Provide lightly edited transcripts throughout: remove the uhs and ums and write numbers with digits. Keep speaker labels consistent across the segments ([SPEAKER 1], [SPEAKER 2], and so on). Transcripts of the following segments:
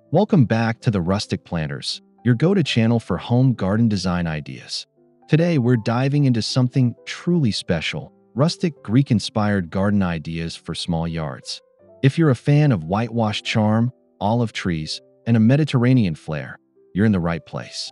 [SPEAKER 1] Welcome back to the Rustic Planters, your go-to channel for home garden design ideas. Today, we're diving into something truly special, rustic Greek-inspired garden ideas for small yards. If you're a fan of whitewash charm, olive trees, and a Mediterranean flair, you're in the right place.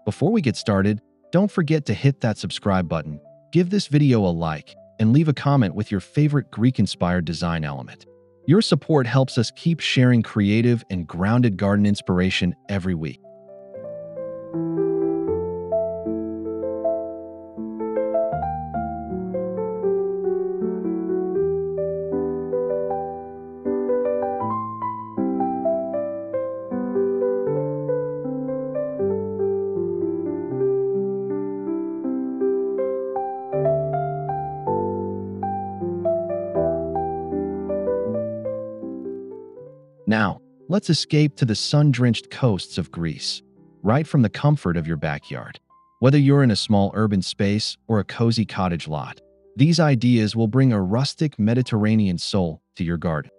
[SPEAKER 1] Before we get started, don't forget to hit that subscribe button, give this video a like, and leave a comment with your favorite Greek-inspired design element. Your support helps us keep sharing creative and grounded garden inspiration every week. Now, let's escape to the sun-drenched coasts of Greece, right from the comfort of your backyard. Whether you're in a small urban space or a cozy cottage lot, these ideas will bring a rustic Mediterranean soul to your garden.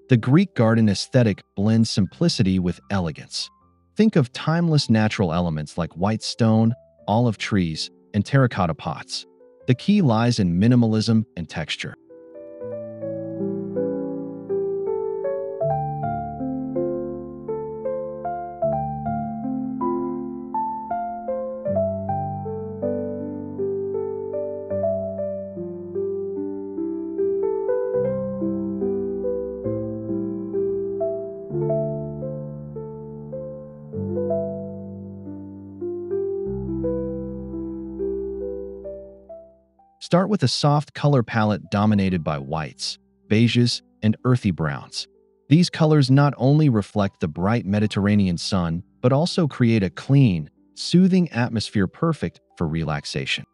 [SPEAKER 1] The Greek garden aesthetic blends simplicity with elegance. Think of timeless natural elements like white stone, olive trees, and terracotta pots. The key lies in minimalism and texture. Start with a soft color palette dominated by whites, beiges, and earthy browns. These colors not only reflect the bright Mediterranean sun, but also create a clean, soothing atmosphere perfect for relaxation.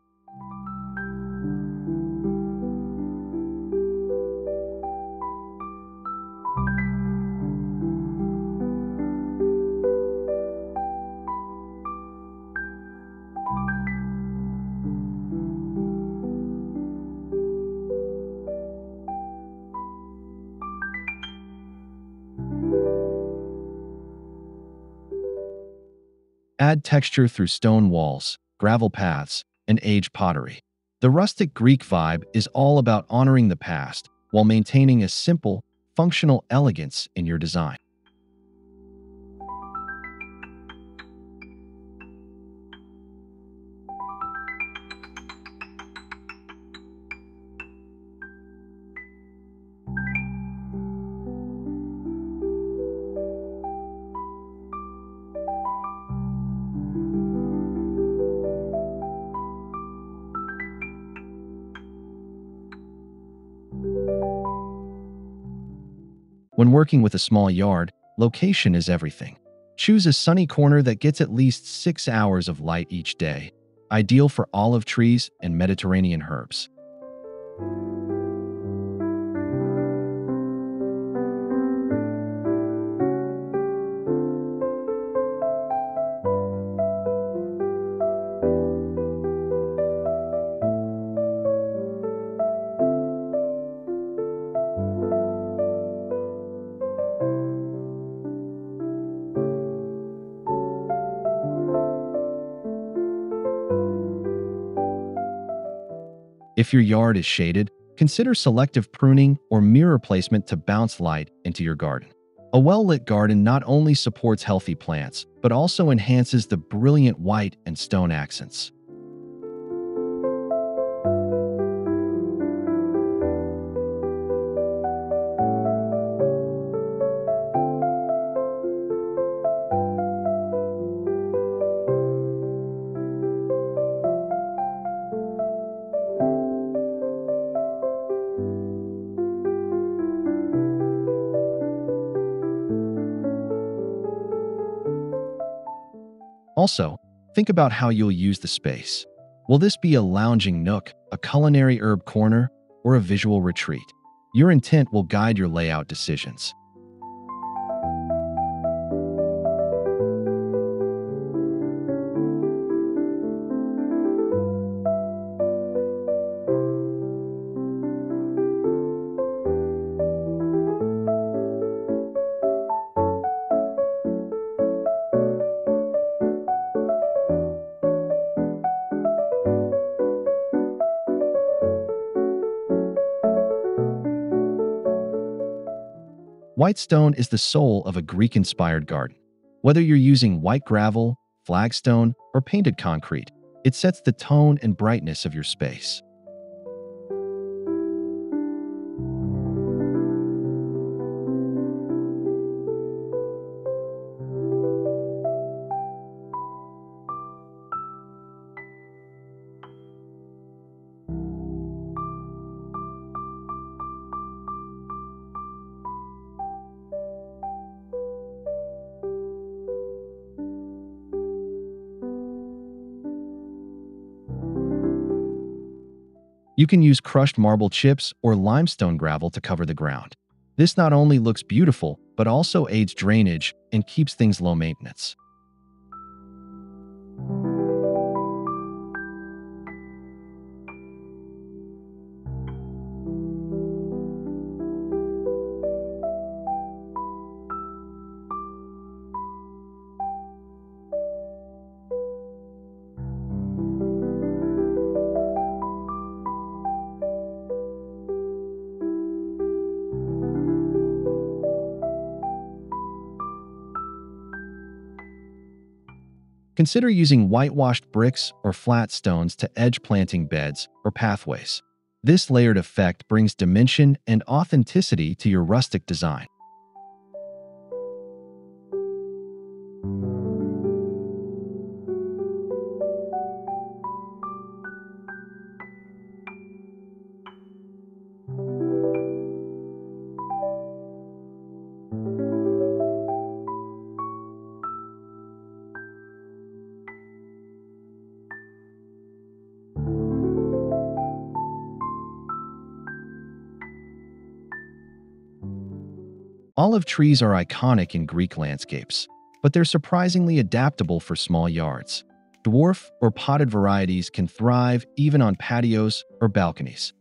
[SPEAKER 1] Add texture through stone walls, gravel paths, and aged pottery. The rustic Greek vibe is all about honoring the past while maintaining a simple, functional elegance in your design. When working with a small yard, location is everything. Choose a sunny corner that gets at least 6 hours of light each day, ideal for olive trees and Mediterranean herbs. If your yard is shaded, consider selective pruning or mirror placement to bounce light into your garden. A well-lit garden not only supports healthy plants, but also enhances the brilliant white and stone accents. Also, think about how you'll use the space. Will this be a lounging nook, a culinary herb corner, or a visual retreat? Your intent will guide your layout decisions. White stone is the soul of a Greek-inspired garden. Whether you're using white gravel, flagstone, or painted concrete, it sets the tone and brightness of your space. You can use crushed marble chips or limestone gravel to cover the ground. This not only looks beautiful, but also aids drainage and keeps things low maintenance. Consider using whitewashed bricks or flat stones to edge planting beds or pathways. This layered effect brings dimension and authenticity to your rustic design. Olive trees are iconic in Greek landscapes, but they're surprisingly adaptable for small yards. Dwarf or potted varieties can thrive even on patios or balconies.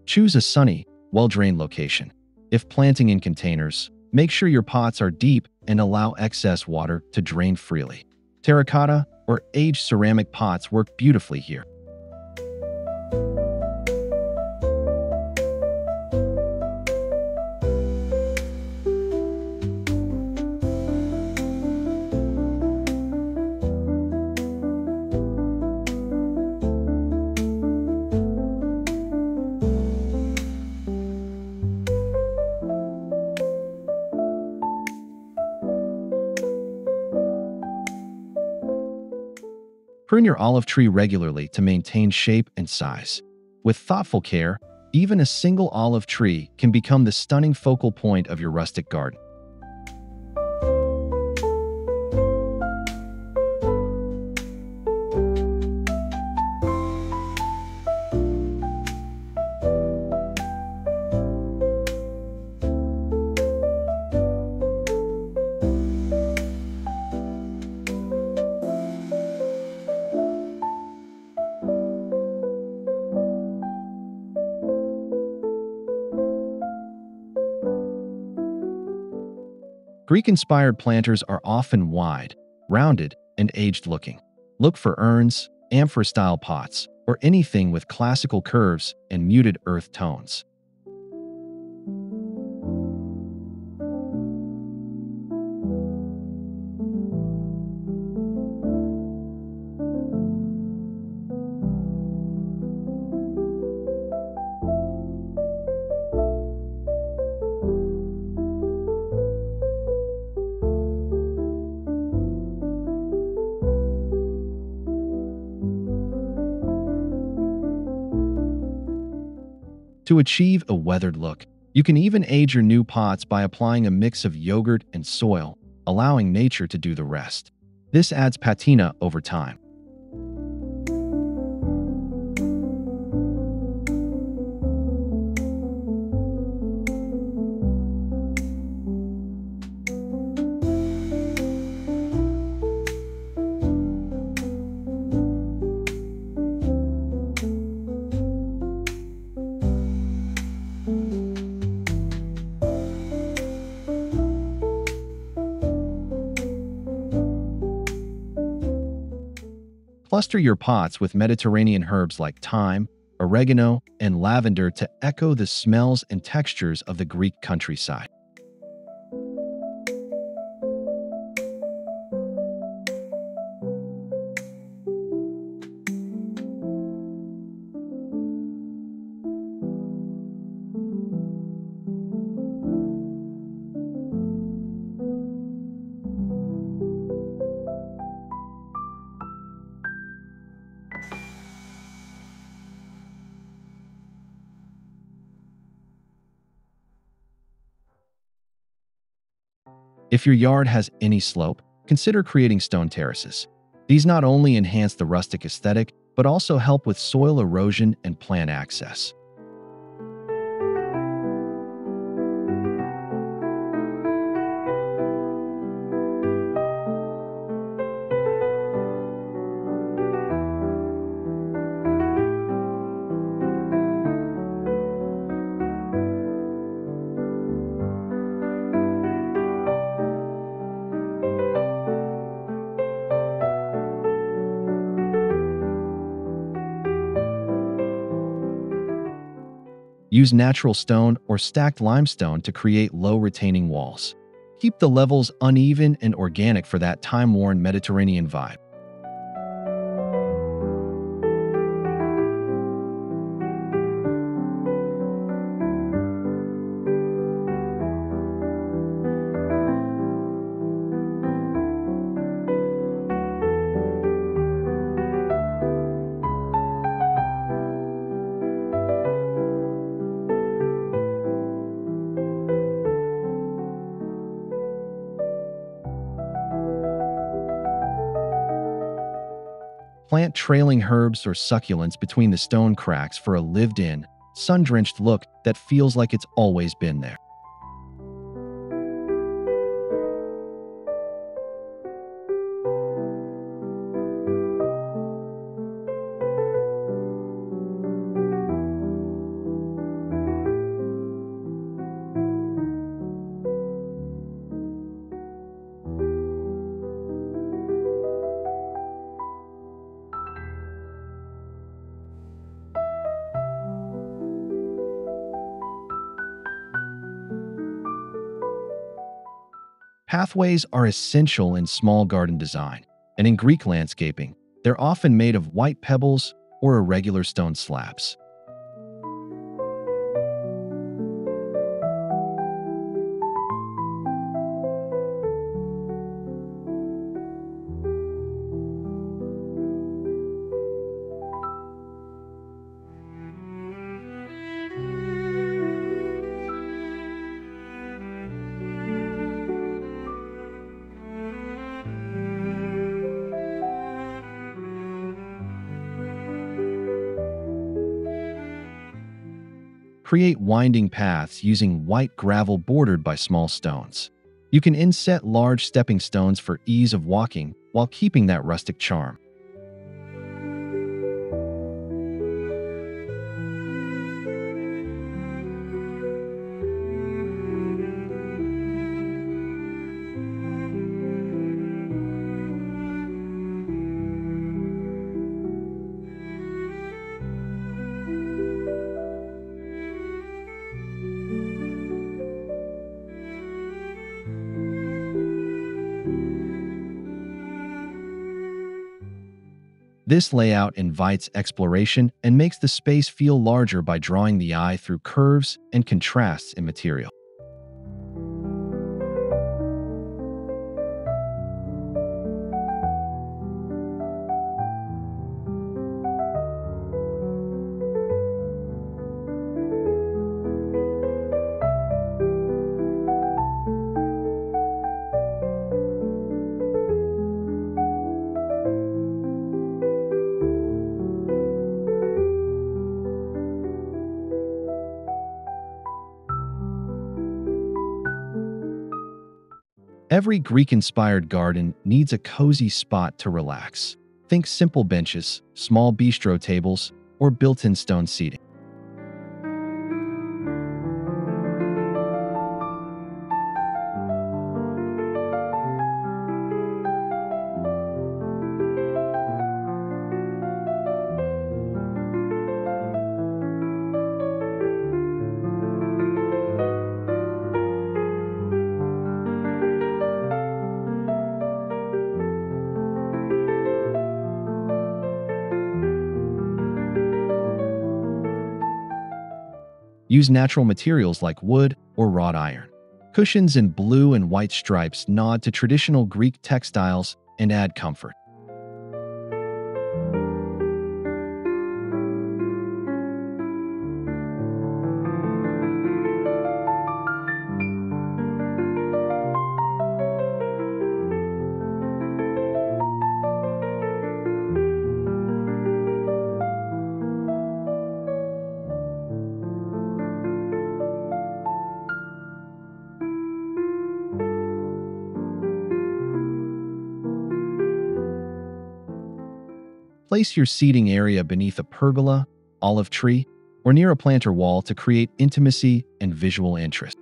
[SPEAKER 1] Choose a sunny, well-drained location. If planting in containers, make sure your pots are deep and allow excess water to drain freely. Terracotta or aged ceramic pots work beautifully here. Prune your olive tree regularly to maintain shape and size. With thoughtful care, even a single olive tree can become the stunning focal point of your rustic garden. Greek-inspired planters are often wide, rounded, and aged-looking. Look for urns, amphora-style pots, or anything with classical curves and muted earth tones. To achieve a weathered look, you can even age your new pots by applying a mix of yogurt and soil, allowing nature to do the rest. This adds patina over time. Cluster your pots with Mediterranean herbs like thyme, oregano, and lavender to echo the smells and textures of the Greek countryside. If your yard has any slope, consider creating stone terraces. These not only enhance the rustic aesthetic, but also help with soil erosion and plant access. Use natural stone or stacked limestone to create low retaining walls. Keep the levels uneven and organic for that time-worn Mediterranean vibe. Plant trailing herbs or succulents between the stone cracks for a lived-in, sun-drenched look that feels like it's always been there. Pathways are essential in small garden design, and in Greek landscaping, they're often made of white pebbles or irregular stone slabs. Create winding paths using white gravel bordered by small stones. You can inset large stepping stones for ease of walking while keeping that rustic charm. This layout invites exploration and makes the space feel larger by drawing the eye through curves and contrasts in material. Every Greek-inspired garden needs a cozy spot to relax. Think simple benches, small bistro tables, or built-in stone seating. Use natural materials like wood or wrought iron. Cushions in blue and white stripes nod to traditional Greek textiles and add comfort. Place your seating area beneath a pergola, olive tree, or near a planter wall to create intimacy and visual interest.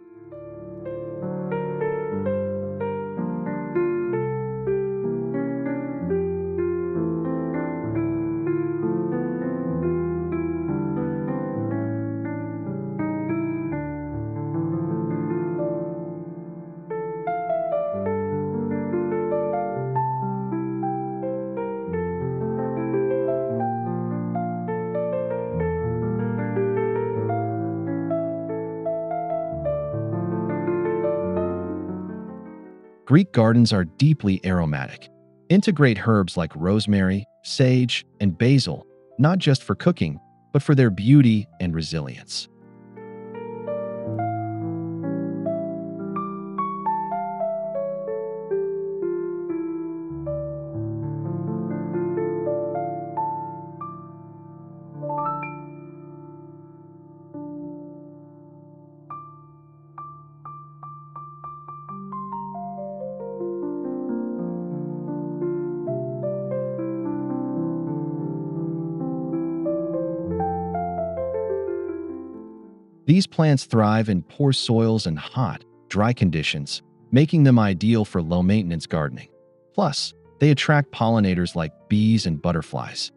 [SPEAKER 1] Greek gardens are deeply aromatic. Integrate herbs like rosemary, sage, and basil, not just for cooking, but for their beauty and resilience. These plants thrive in poor soils and hot, dry conditions, making them ideal for low-maintenance gardening. Plus, they attract pollinators like bees and butterflies.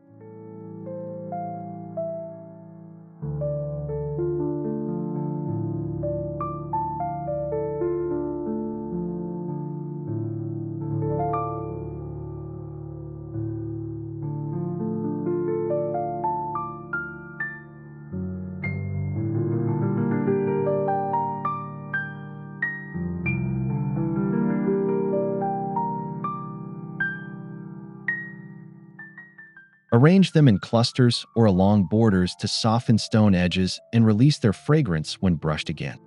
[SPEAKER 1] Arrange them in clusters or along borders to soften stone edges and release their fragrance when brushed again.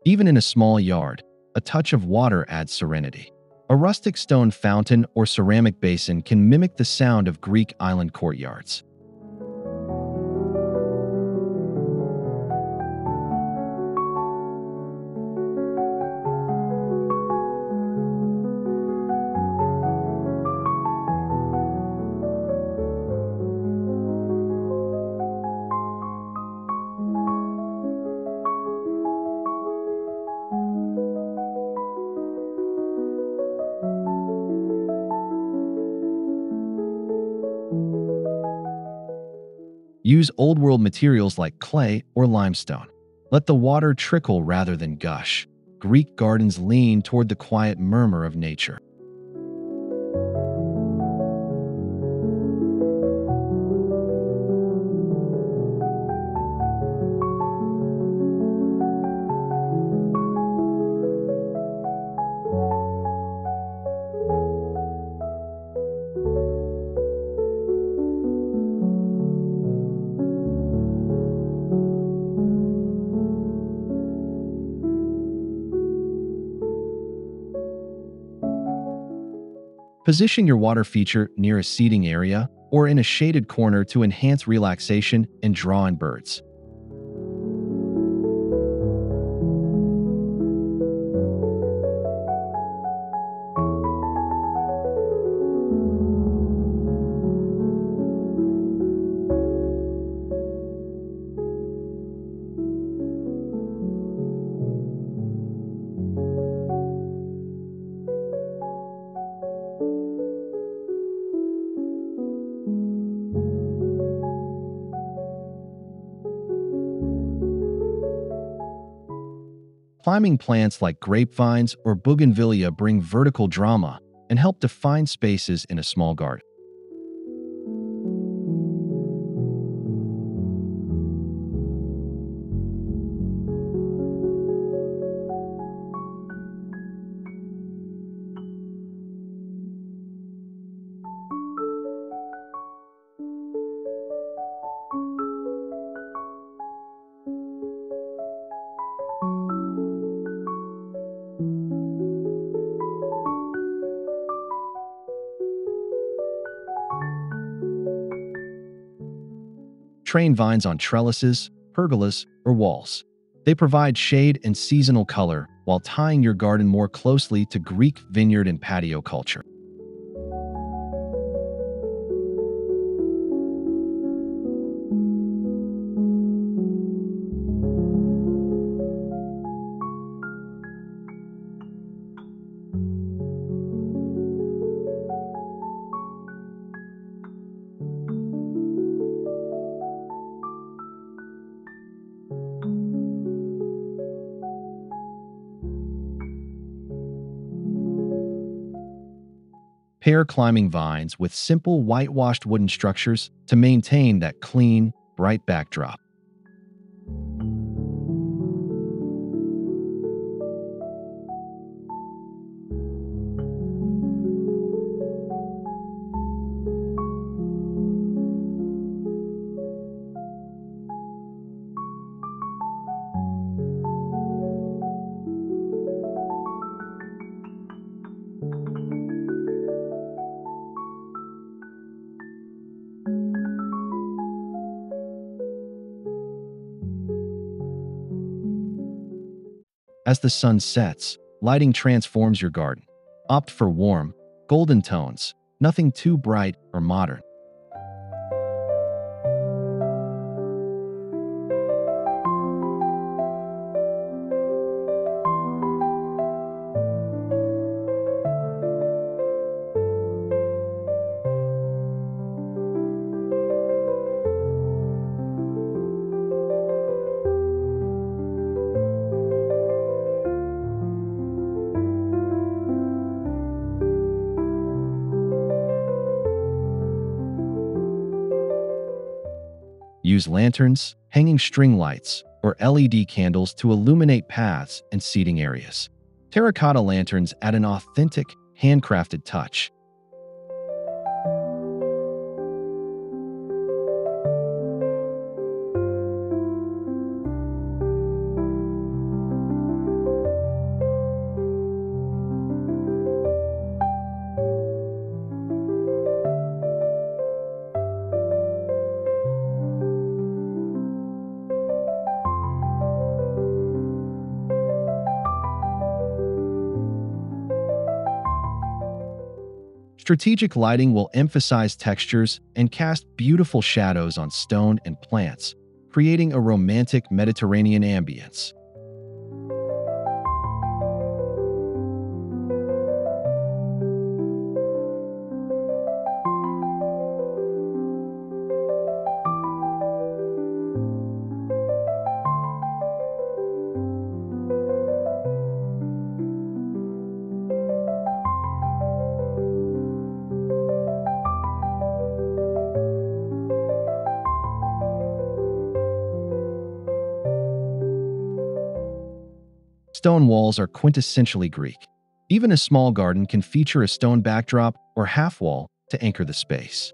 [SPEAKER 1] Even in a small yard, a touch of water adds serenity. A rustic stone fountain or ceramic basin can mimic the sound of Greek island courtyards. Use old-world materials like clay or limestone. Let the water trickle rather than gush. Greek gardens lean toward the quiet murmur of nature. Position your water feature near a seating area or in a shaded corner to enhance relaxation and draw in birds. Climbing plants like grapevines or bougainvillea bring vertical drama and help define spaces in a small garden. Train vines on trellises, pergolas, or walls. They provide shade and seasonal color while tying your garden more closely to Greek vineyard and patio culture. Pair climbing vines with simple whitewashed wooden structures to maintain that clean, bright backdrop. As the sun sets, lighting transforms your garden. Opt for warm, golden tones, nothing too bright or modern. Use lanterns, hanging string lights, or LED candles to illuminate paths and seating areas. Terracotta lanterns add an authentic, handcrafted touch. Strategic lighting will emphasize textures and cast beautiful shadows on stone and plants, creating a romantic Mediterranean ambience. Stone walls are quintessentially Greek. Even a small garden can feature a stone backdrop or half wall to anchor the space.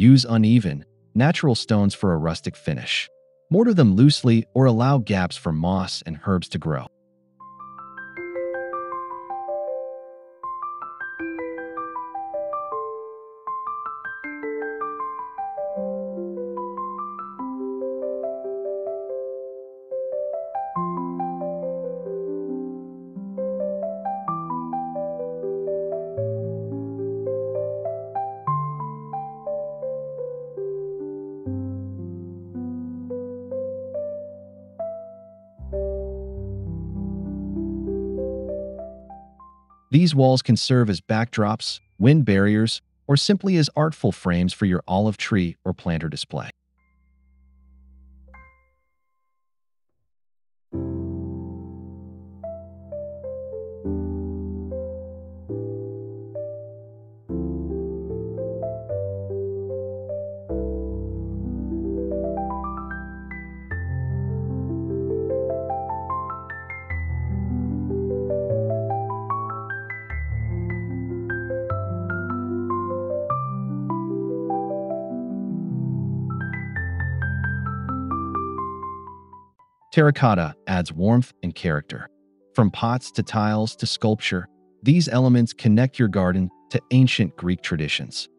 [SPEAKER 1] Use uneven, natural stones for a rustic finish. Mortar them loosely or allow gaps for moss and herbs to grow. These walls can serve as backdrops, wind barriers, or simply as artful frames for your olive tree or planter display. Terracotta adds warmth and character. From pots to tiles to sculpture, these elements connect your garden to ancient Greek traditions.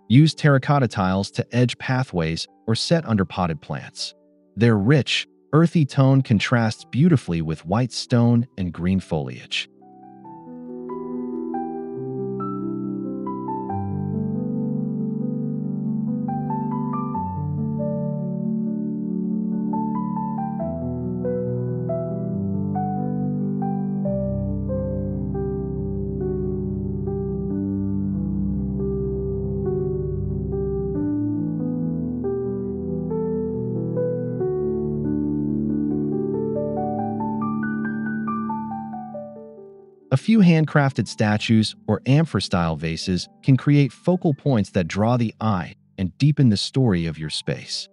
[SPEAKER 1] Use terracotta tiles to edge pathways or set under potted plants. Their rich, earthy tone contrasts beautifully with white stone and green foliage. A few handcrafted statues or amphor-style vases can create focal points that draw the eye and deepen the story of your space.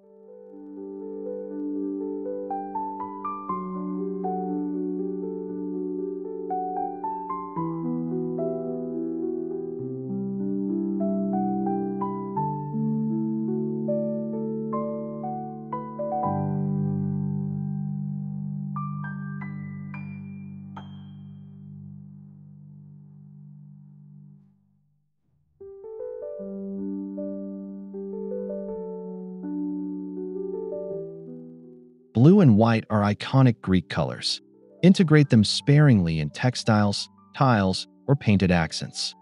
[SPEAKER 1] Blue and white are iconic Greek colors. Integrate them sparingly in textiles, tiles, or painted accents.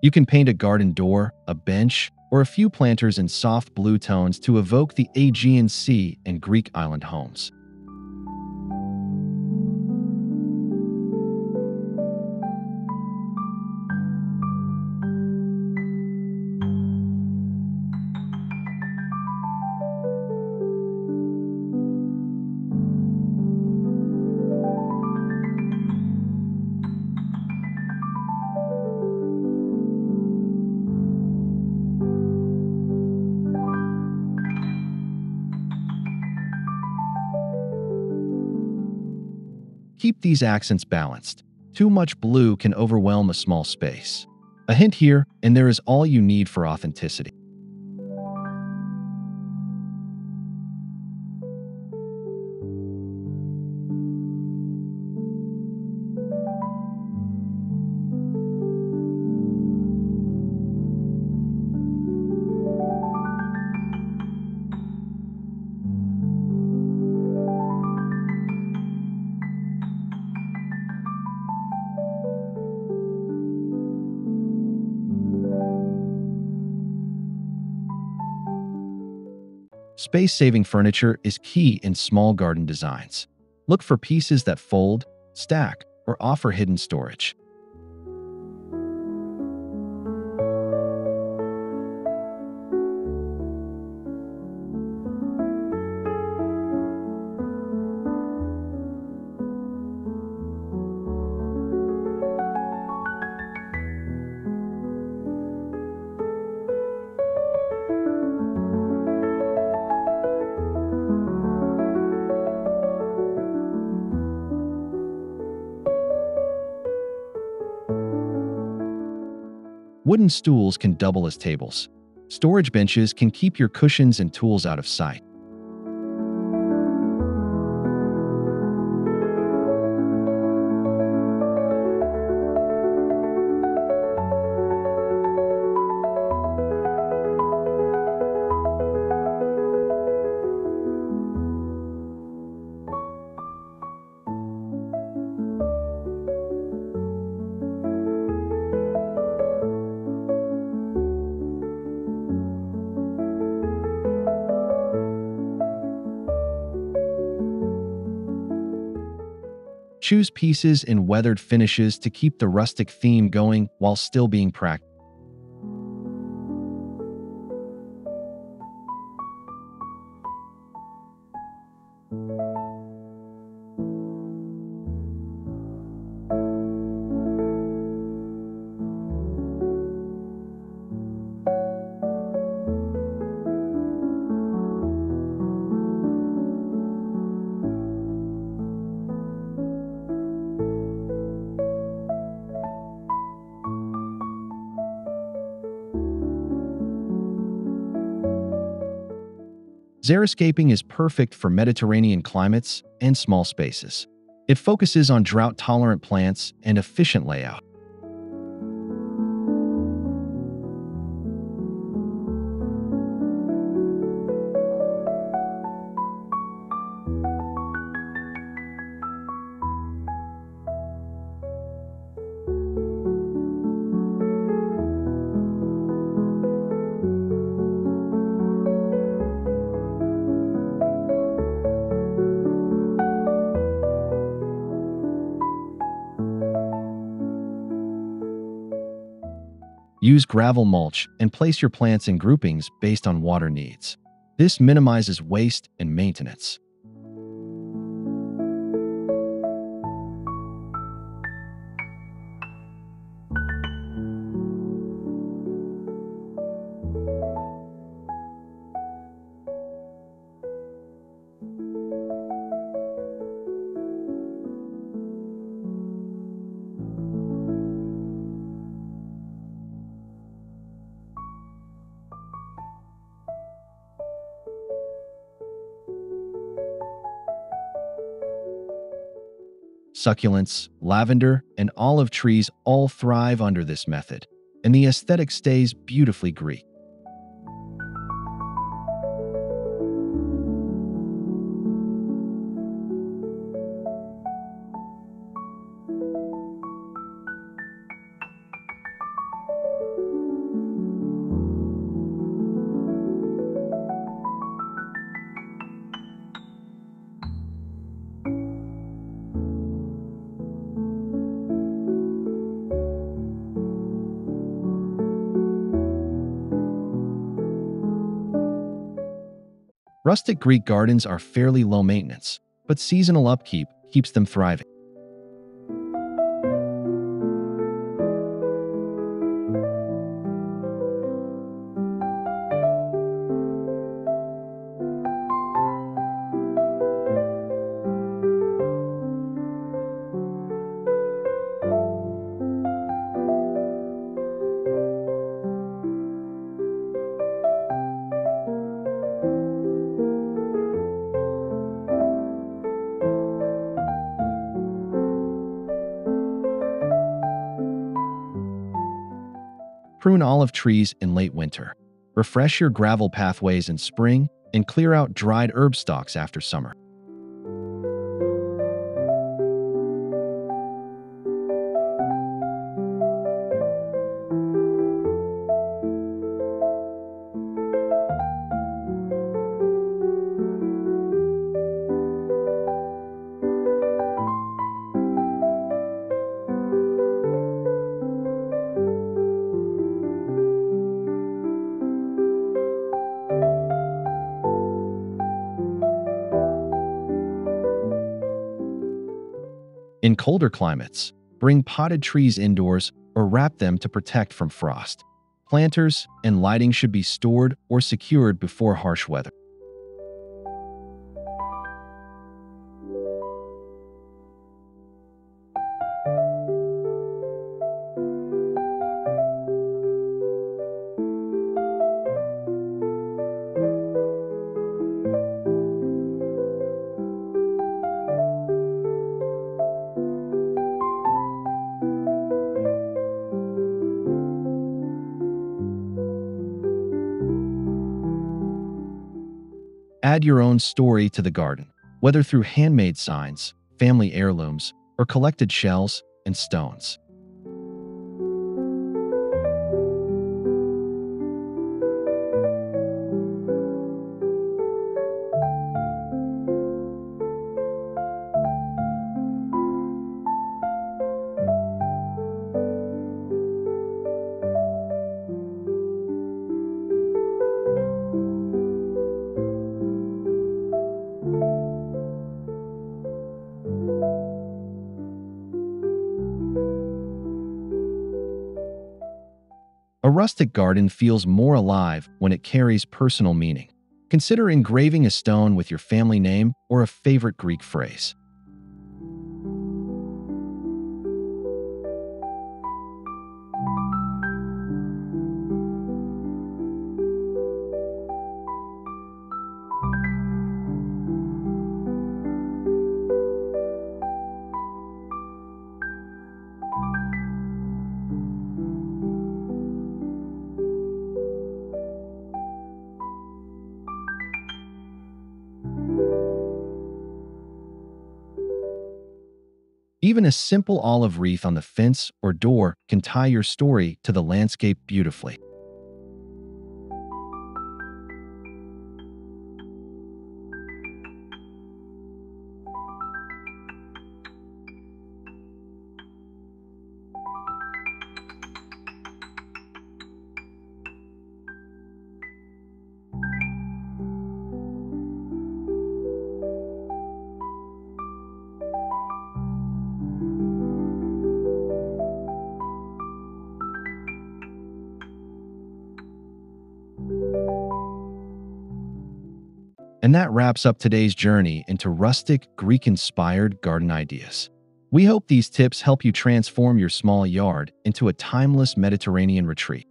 [SPEAKER 1] You can paint a garden door, a bench, or a few planters in soft blue tones to evoke the Aegean Sea and Greek island homes. Keep these accents balanced. Too much blue can overwhelm a small space. A hint here, and there is all you need for authenticity. Space-saving furniture is key in small garden designs. Look for pieces that fold, stack, or offer hidden storage. Wooden stools can double as tables. Storage benches can keep your cushions and tools out of sight. Choose pieces in weathered finishes to keep the rustic theme going while still being practical. Xeriscaping is perfect for Mediterranean climates and small spaces. It focuses on drought-tolerant plants and efficient layout. Use gravel mulch and place your plants in groupings based on water needs. This minimizes waste and maintenance. Succulents, lavender, and olive trees all thrive under this method, and the aesthetic stays beautifully Greek. Rustic Greek gardens are fairly low maintenance, but seasonal upkeep keeps them thriving. Prune olive trees in late winter. Refresh your gravel pathways in spring and clear out dried herb stalks after summer. In colder climates, bring potted trees indoors or wrap them to protect from frost. Planters and lighting should be stored or secured before harsh weather. Add your own story to the garden, whether through handmade signs, family heirlooms, or collected shells and stones. A rustic garden feels more alive when it carries personal meaning. Consider engraving a stone with your family name or a favorite Greek phrase. Even a simple olive wreath on the fence or door can tie your story to the landscape beautifully. And that wraps up today's journey into rustic, Greek-inspired garden ideas. We hope these tips help you transform your small yard into a timeless Mediterranean retreat.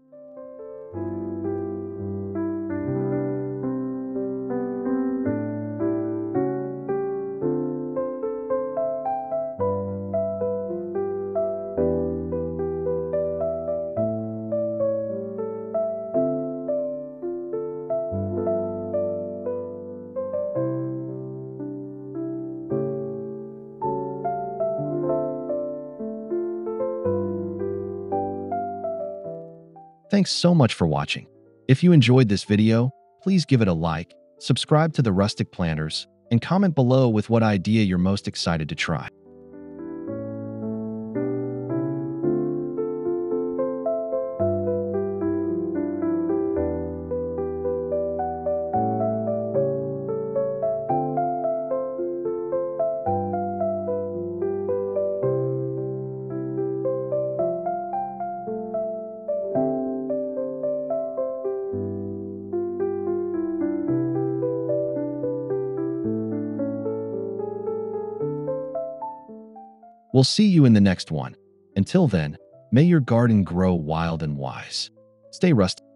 [SPEAKER 1] Thanks so much for watching. If you enjoyed this video, please give it a like, subscribe to the Rustic Planters, and comment below with what idea you're most excited to try. We'll see you in the next one. Until then, may your garden grow wild and wise. Stay rustic.